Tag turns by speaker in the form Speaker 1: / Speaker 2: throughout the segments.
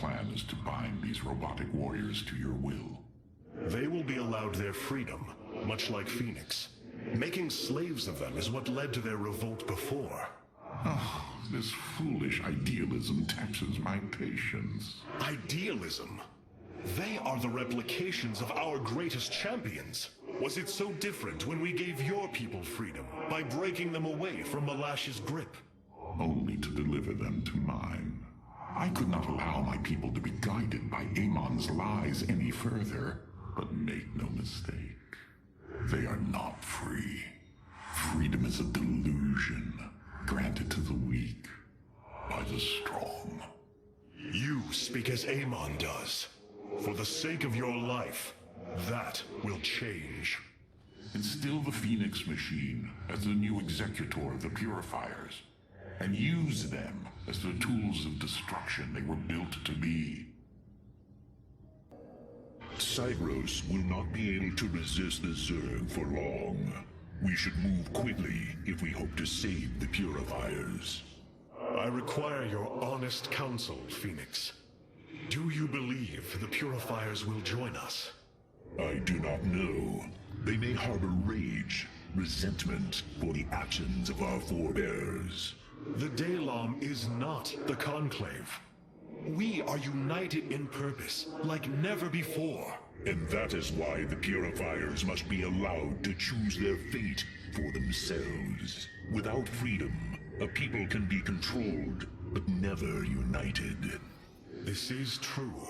Speaker 1: plan is to bind these robotic warriors to your will.
Speaker 2: They will be allowed their freedom, much like Phoenix. Making slaves of them is what led to their revolt before.
Speaker 1: Oh, this foolish idealism taxes my patience.
Speaker 2: Idealism? They are the replications of our greatest champions. Was it so different when we gave your people freedom by breaking them away from Malash's grip?
Speaker 1: Only to deliver them to mine. I could not allow my people to be guided by Amon's lies any further. But make no mistake, they are not free. Freedom is a delusion, granted to the weak by the strong.
Speaker 2: You speak as Amon does. For the sake of your life, that will change.
Speaker 1: Instill the Phoenix machine as the new executor of the Purifiers, and use them as the tools of destruction they were built to be.
Speaker 3: Cybros will not be able to resist the Zerg for long. We should move quickly if we hope to save the Purifiers.
Speaker 2: I require your honest counsel, Phoenix. Do you believe the Purifiers will join us?
Speaker 3: I do not know. They may harbor rage, resentment for the actions of our forebears.
Speaker 2: The Daylom is not the Conclave. We are united in purpose, like never before.
Speaker 3: And that is why the Purifiers must be allowed to choose their fate for themselves. Without freedom, a people can be controlled, but never united.
Speaker 2: This is true,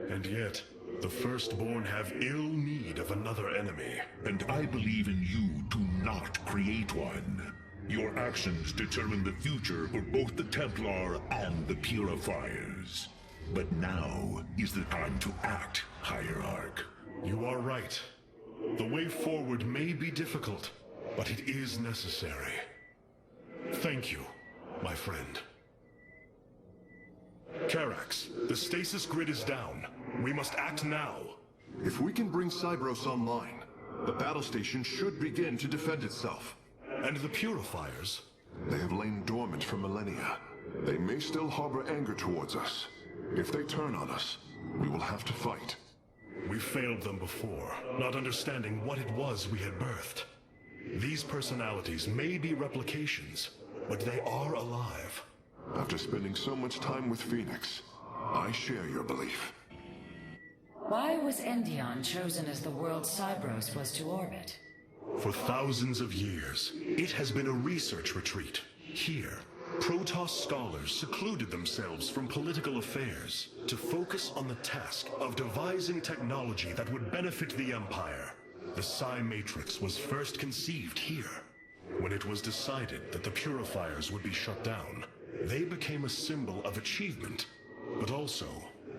Speaker 2: and yet, the Firstborn have ill need of another enemy.
Speaker 3: And I believe in you to not create one. Your actions determine the future for both the Templar and the Purifiers. But now is the time to act, Hierarch.
Speaker 2: You are right. The way forward may be difficult, but it is necessary. Thank you, my friend. Karax, the stasis grid is down. We must act now.
Speaker 4: If we can bring Cybros online, the battle station should begin to defend itself.
Speaker 2: And the Purifiers?
Speaker 4: They have lain dormant for millennia. They may still harbor anger towards us. If they turn on us, we will have to fight.
Speaker 2: We failed them before, not understanding what it was we had birthed. These personalities may be replications, but they are alive.
Speaker 4: After spending so much time with Phoenix, I share your belief.
Speaker 5: Why was Endion chosen as the world Cybros was to orbit?
Speaker 2: For thousands of years, it has been a research retreat. Here, Protoss scholars secluded themselves from political affairs to focus on the task of devising technology that would benefit the Empire. The Psi Matrix was first conceived here. When it was decided that the Purifiers would be shut down, they became a symbol of achievement, but also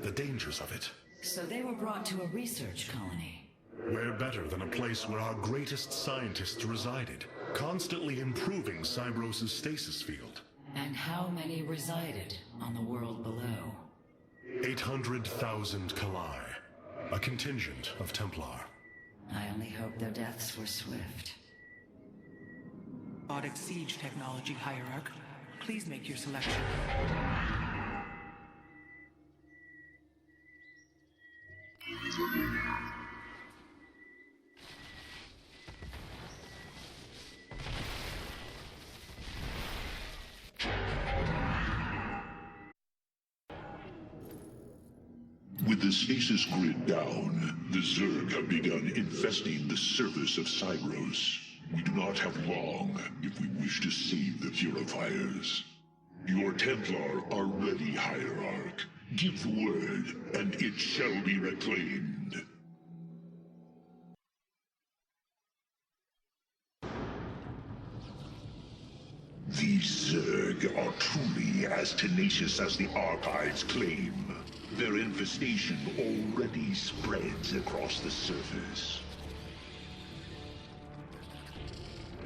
Speaker 2: the dangers of it.
Speaker 5: So they were brought to a research colony.
Speaker 2: Where better than a place where our greatest scientists resided, constantly improving Cybros' stasis field.
Speaker 5: And how many resided on the world below?
Speaker 2: 800,000 Kalai, a contingent of Templar.
Speaker 5: I only hope their deaths were swift.
Speaker 6: Robotic siege technology, Hierarch. Please make your selection.
Speaker 3: With the stasis grid down, the Zerg have begun infesting the surface of Cybros. We do not have long if we wish to save the Purifiers. Your Templar are ready, Hierarch. Give the word, and it shall be reclaimed. These Zerg are truly as tenacious as the Archives claim. Their infestation already spreads across the surface.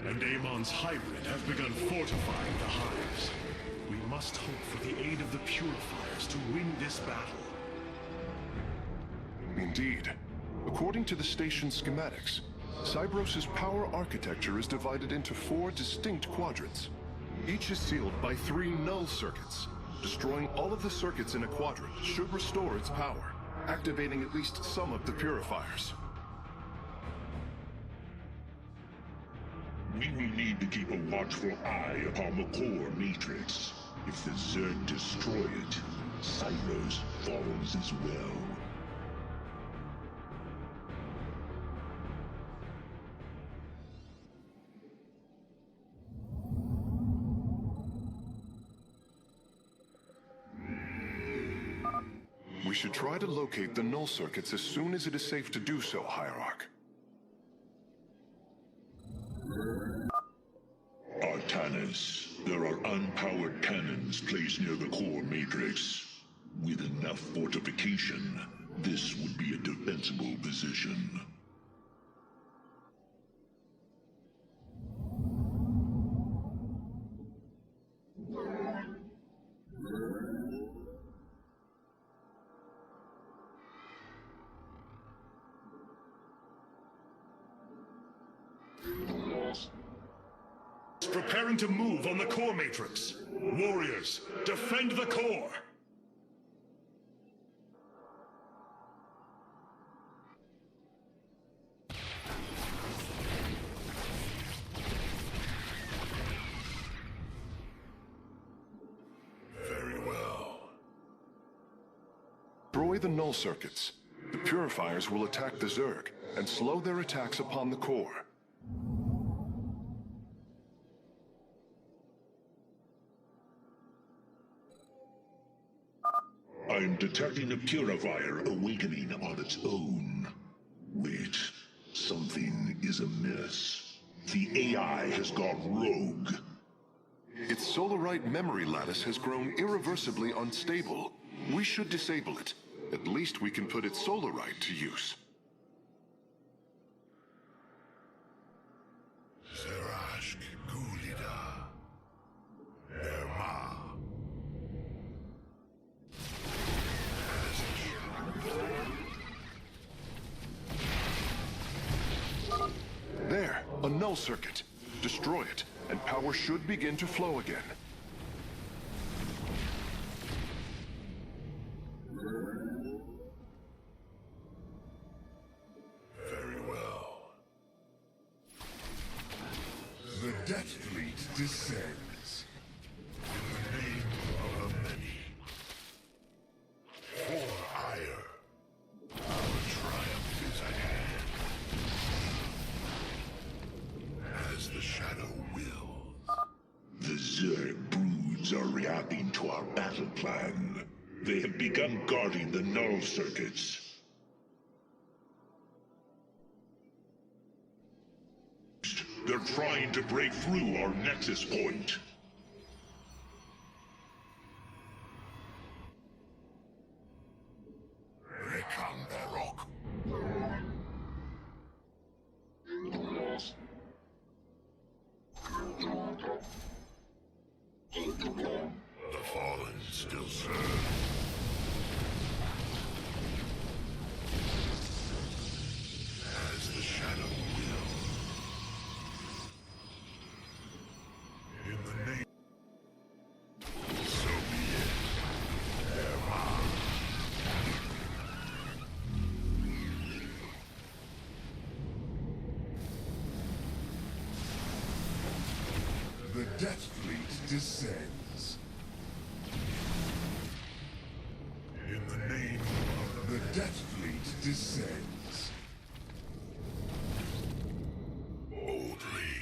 Speaker 2: And Amon's hybrid have begun fortifying the hives. We must hope for the aid of the Purifiers to win this battle.
Speaker 4: Indeed. According to the station's schematics, Cybros' power architecture is divided into 4 distinct quadrants. Each is sealed by 3 null circuits. Destroying all of the circuits in a quadrant should restore its power, activating at least some of the purifiers.
Speaker 3: We will need to keep a watchful eye upon the core matrix. If the Zerg destroy it, Cybros falls as well.
Speaker 4: We should try to locate the null circuits as soon as it is safe to do so, Hierarch.
Speaker 3: Artanis, there are unpowered cannons placed near the core matrix. With enough fortification, this would be a defensible position.
Speaker 2: Preparing to move on the core matrix. Warriors, defend the core!
Speaker 4: Very well. Destroy the null circuits. The purifiers will attack the Zerg and slow their attacks upon the core.
Speaker 3: I'm detecting a purifier awakening on its own. Wait, something is amiss. The AI has gone rogue.
Speaker 4: Its Solarite memory lattice has grown irreversibly unstable. We should disable it. At least we can put its Solarite to use.
Speaker 3: Zerashk Gulida. Erma.
Speaker 4: There, a null circuit. Destroy it, and power should begin to flow again.
Speaker 3: Very well. The Death Fleet descends. In the name of the many. For ire. Our triumph is at hand. As the shadow wills. The Zerg broods are reacting to our battle plan. They have begun guarding the null circuits. They're trying to break through our nexus point. Rekanderok. The fallen still serve. As the shadow wills. In the name. So be it. Erma. The Death Fleet descends. In the name of the Death Fleet descends. Boldly.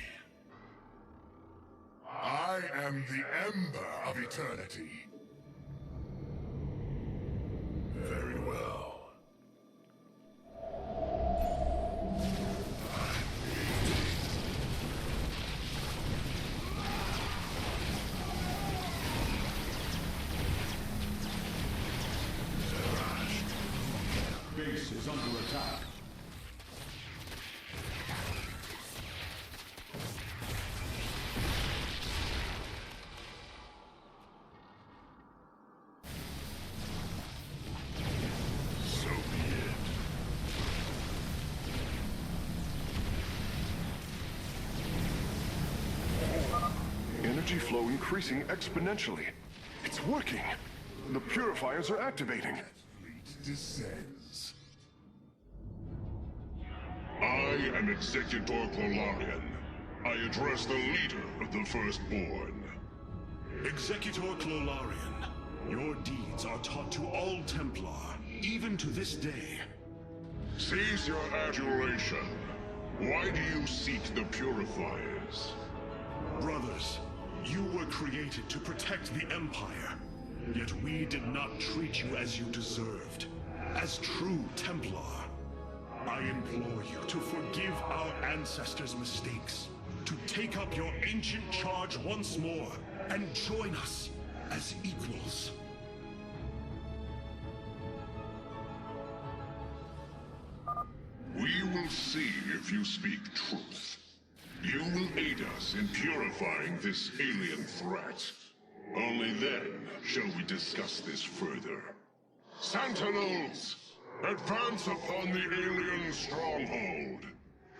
Speaker 3: I am the Ember of Eternity. Very well.
Speaker 7: Base is under attack.
Speaker 3: So be it.
Speaker 4: Energy flow increasing exponentially. It's It's working! The purifiers are activating.
Speaker 1: Fleet descends.
Speaker 3: I am Executor Clolarian. I address the leader of the Firstborn.
Speaker 2: Executor Clolarian, your deeds are taught to all Templar, even to this day.
Speaker 3: Cease your adulation. Why do you seek the Purifiers?
Speaker 2: Brothers, you were created to protect the Empire. Yet we did not treat you as you deserved. As true Templar, I implore you to forgive our ancestors' mistakes, to take up your ancient charge once more, and join us as equals.
Speaker 3: We will see if you speak truth. You will aid us in purifying this alien threat. Only then shall we discuss this further. Sentinels! Advance upon the alien stronghold.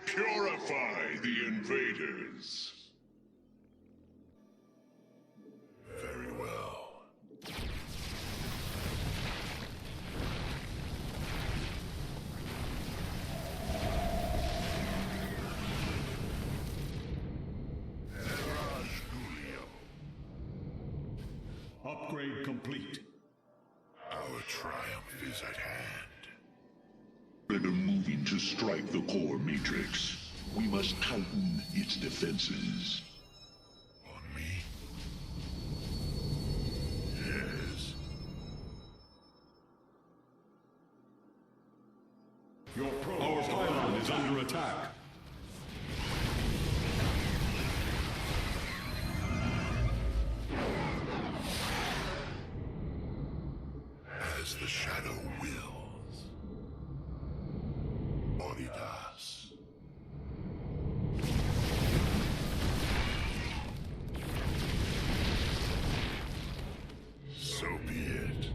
Speaker 3: Purify the invaders.
Speaker 2: Very well.
Speaker 7: Upgrade complete.
Speaker 3: Our triumph is at hand. We're moving to strike the core matrix. We must tighten its defenses.
Speaker 2: On me? Yes.
Speaker 7: Our pylon is under attack.
Speaker 3: As the shadow wills. Oridas. So be it.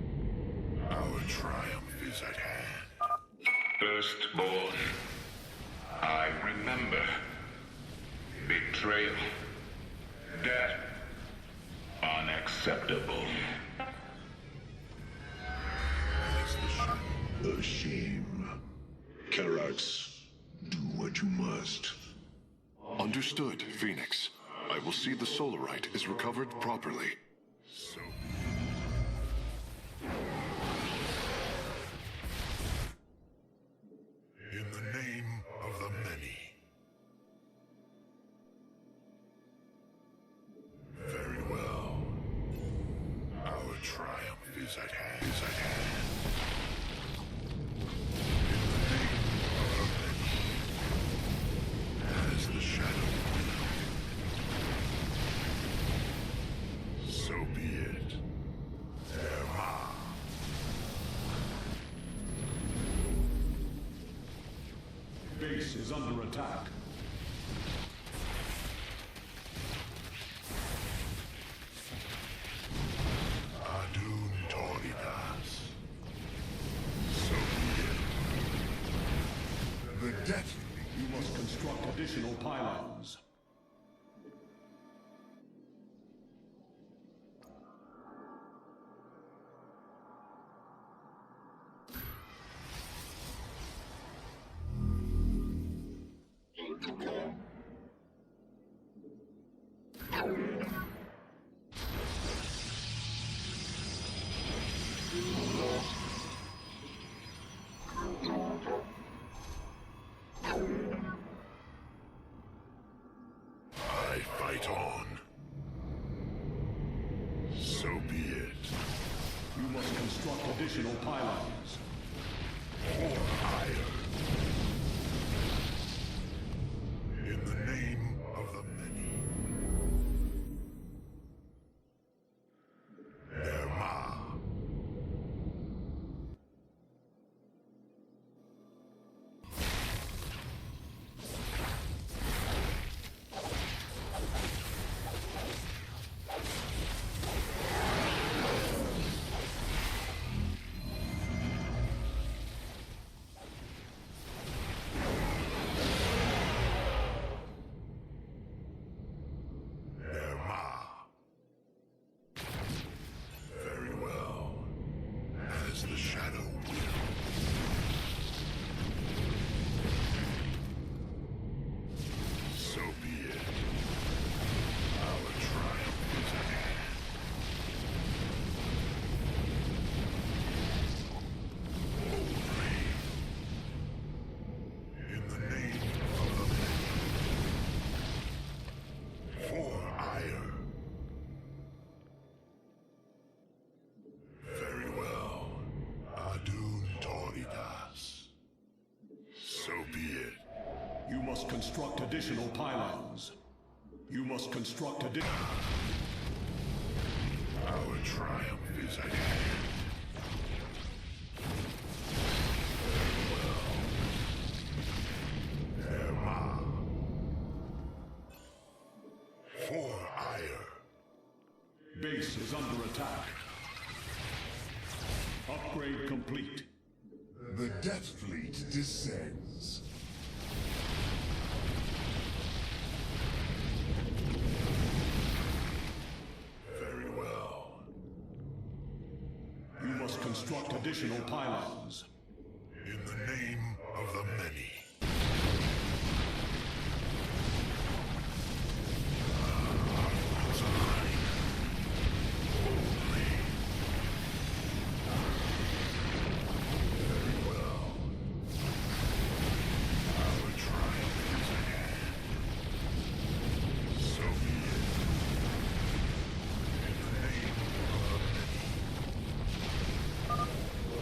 Speaker 3: Our triumph is at hand.
Speaker 8: Firstborn, I remember. Betrayal. Death. Unacceptable.
Speaker 3: A shame. Karax, do what you must.
Speaker 4: Understood, Phoenix. I will see the Solarite is recovered properly.
Speaker 3: So in the name of the many. Very well. Our triumph is at hand. As the shadow will. So be it. Erma.
Speaker 7: Base is under attack.
Speaker 3: Adun Toridas. So be it. The death.
Speaker 7: You must construct additional pylons.
Speaker 3: I fight on. So be it.
Speaker 7: You must construct additional pylons.
Speaker 3: Or higher. In the name of the many. Erma.
Speaker 7: must construct additional pylons. You must construct additional...
Speaker 3: Our triumph is at hand. Emma. For ire.
Speaker 7: Base is under attack. Upgrade complete.
Speaker 3: The Death Fleet descends. Very well.
Speaker 7: You must construct additional pylons.
Speaker 3: In the name of the many.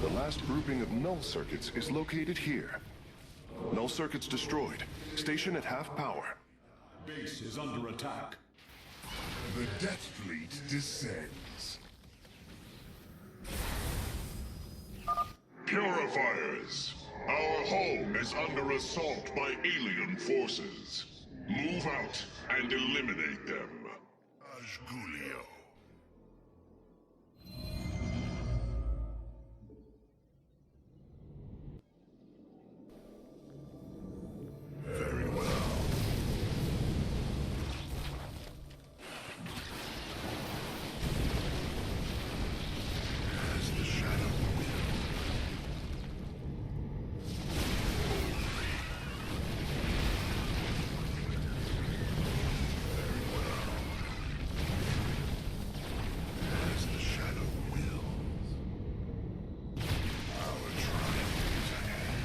Speaker 4: The last grouping of null circuits is located here. Null circuits destroyed. Station at half power.
Speaker 7: Base is under attack.
Speaker 3: The Death Fleet descends. Purifiers! Our home is under assault by alien forces. Move out and eliminate them. Asgulio. Very well. As the shadow will. Very well. As the shadow wills. Our triumph is at hand.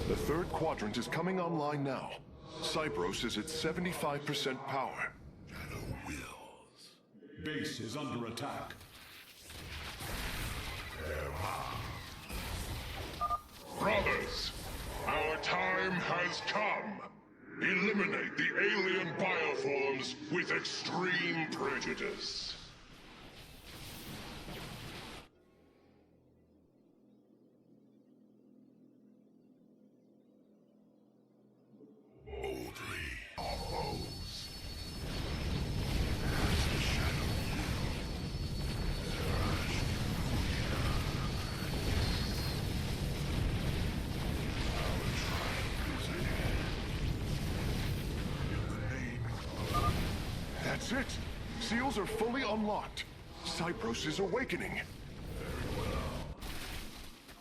Speaker 4: The third quadrant is coming online now. Cybros is at 75% power.
Speaker 3: Shadow wills.
Speaker 7: Base is under attack.
Speaker 3: Brothers, our time has come. Eliminate the alien bioforms with extreme prejudice. Boldly oppose. As the shadow
Speaker 4: That's it! Seals are fully unlocked. Cybros is awakening.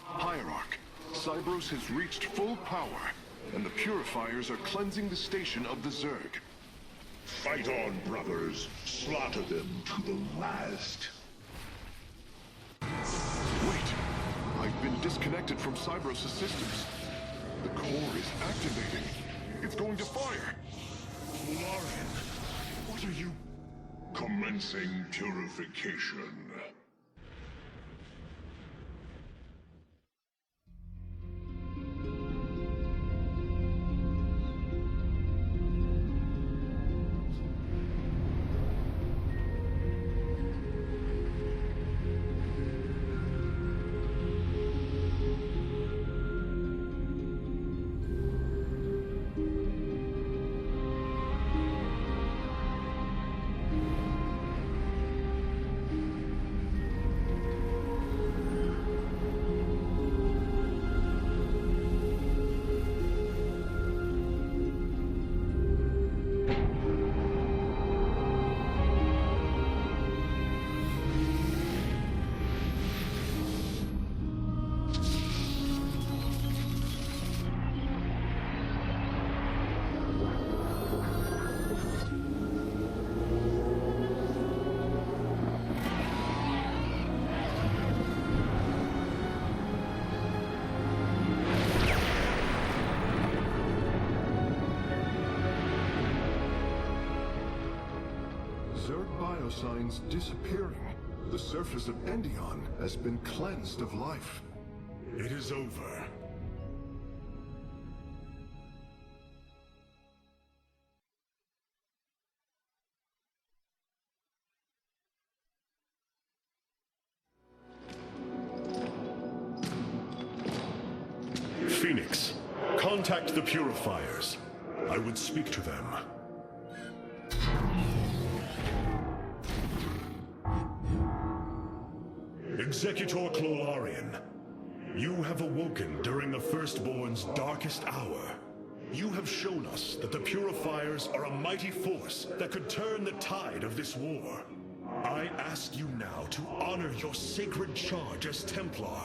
Speaker 4: Hierarch, Cybros has reached full power, and the Purifiers are cleansing the station of the Zerg.
Speaker 3: Fight on, brothers. Slaughter them to the last.
Speaker 4: Wait! I've been disconnected from Cybros' systems. The core is activating. It's going to fire.
Speaker 3: Clolarian, what are you... Commencing purification.
Speaker 4: Zerg biosigns disappearing. The surface of Endion has been cleansed of life.
Speaker 2: It is over. Phoenix, contact the Purifiers. I would speak to them. Executor Clolarian, you have awoken during the Firstborn's darkest hour. You have shown us that the Purifiers are a mighty force that could turn the tide of this war. I ask you now to honor your sacred charge as Templar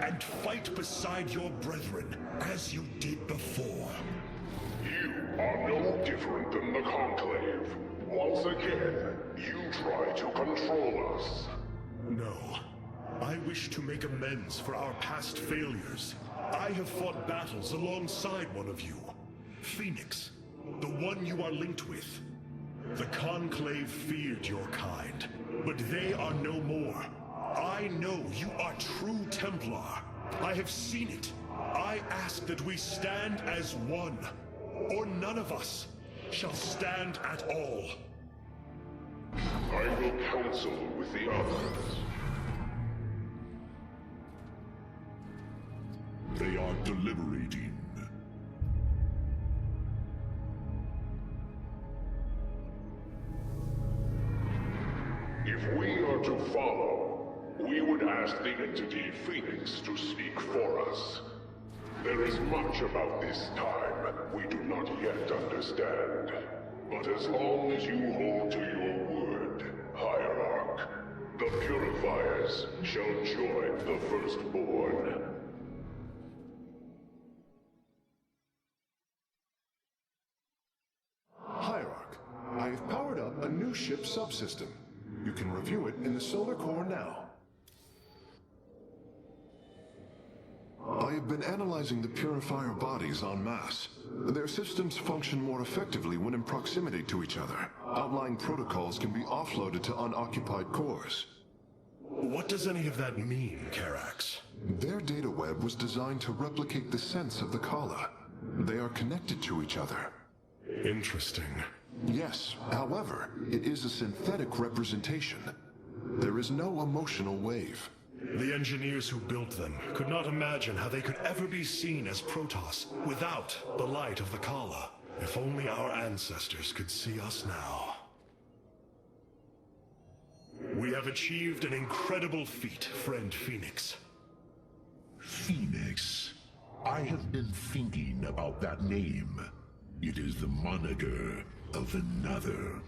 Speaker 2: and fight beside your brethren as you did before.
Speaker 3: You are no different than the Conclave. Once again, you try to control us.
Speaker 2: No. I wish to make amends for our past failures. I have fought battles alongside one of you. Phoenix, the one you are linked with. The Conclave feared your kind, but they are no more. I know you are true Templar. I have seen it. I ask that we stand as one, or none of us shall stand at all.
Speaker 3: I will counsel with the others.
Speaker 1: They are deliberating.
Speaker 3: If we are to follow, we would ask the entity Phoenix to speak for us. There is much about this time we do not yet understand. But as long as you hold to your word, Hierarch, the Purifiers shall join the Firstborn.
Speaker 4: Hierarch, I have powered up a new ship subsystem. You can review it in the solar core now. I have been analyzing the Purifier bodies en masse. Their systems function more effectively when in proximity to each other. Outlying protocols can be offloaded to unoccupied cores.
Speaker 2: What does any of that mean, Carax?
Speaker 4: Their data web was designed to replicate the sense of the Kala. They are connected to each other.
Speaker 2: Interesting.
Speaker 4: Yes, however, it is a synthetic representation. There is no emotional wave.
Speaker 2: The engineers who built them could not imagine how they could ever be seen as Protoss without the light of the Kala. If only our ancestors could see us now. We have achieved an incredible feat, friend Phoenix.
Speaker 1: Phoenix. I have been thinking about that name. It is the moniker of another.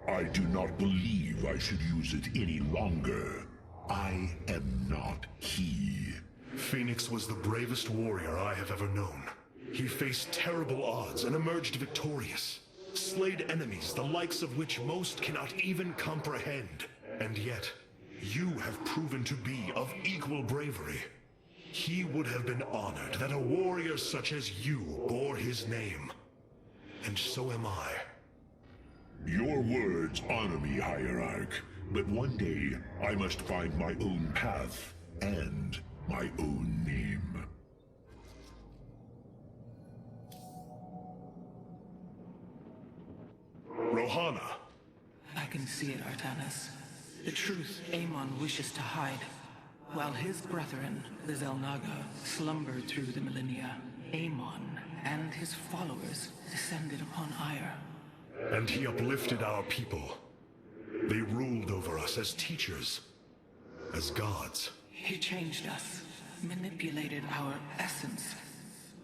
Speaker 1: I do not believe I should use it any longer. I am not he.
Speaker 2: Phoenix was the bravest warrior I have ever known. He faced terrible odds and emerged victorious. Slayed enemies the likes of which most cannot even comprehend. And yet, you have proven to be of equal bravery. He would have been honored that a warrior such as you bore his name. And so am I.
Speaker 1: Your words honor me, Hierarch. But one day, I must find my own path and my own name.
Speaker 2: Rohana.
Speaker 6: I can see it, Artanis. The truth Amon wishes to hide. While his brethren, the Xel'Naga, slumbered through the millennia, Amon and his followers descended upon Ire.
Speaker 2: And he uplifted our people. They ruled over us as teachers, as gods.
Speaker 6: He changed us, manipulated our essence.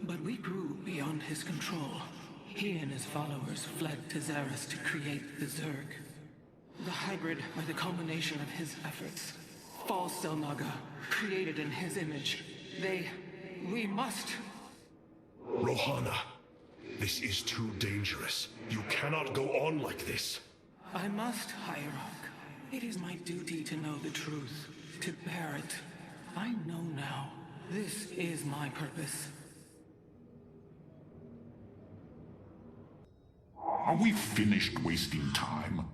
Speaker 6: But we grew beyond his control. He and his followers fled to Xeris to create the Zerg. The hybrid are the culmination of his efforts. False Xel'Naga, created in his image. We must...
Speaker 2: Rohana, this is too dangerous. You cannot go on like this.
Speaker 6: I must, Hierarch. It is my duty to know the truth, to bear it. I know now. This is my purpose.
Speaker 1: Are we finished wasting time?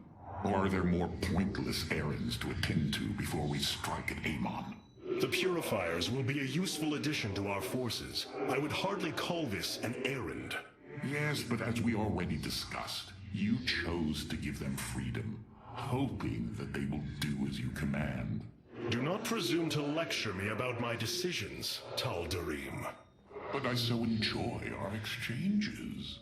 Speaker 1: Or are there more pointless errands to attend to before we strike at Amon?
Speaker 2: The Purifiers will be a useful addition to our forces. I would hardly call this an errand.
Speaker 1: Yes, but as we already discussed, you chose to give them freedom, hoping that they will do as you command.
Speaker 2: Do not presume to lecture me about my decisions, Tal'Darim.
Speaker 1: But I so enjoy our exchanges.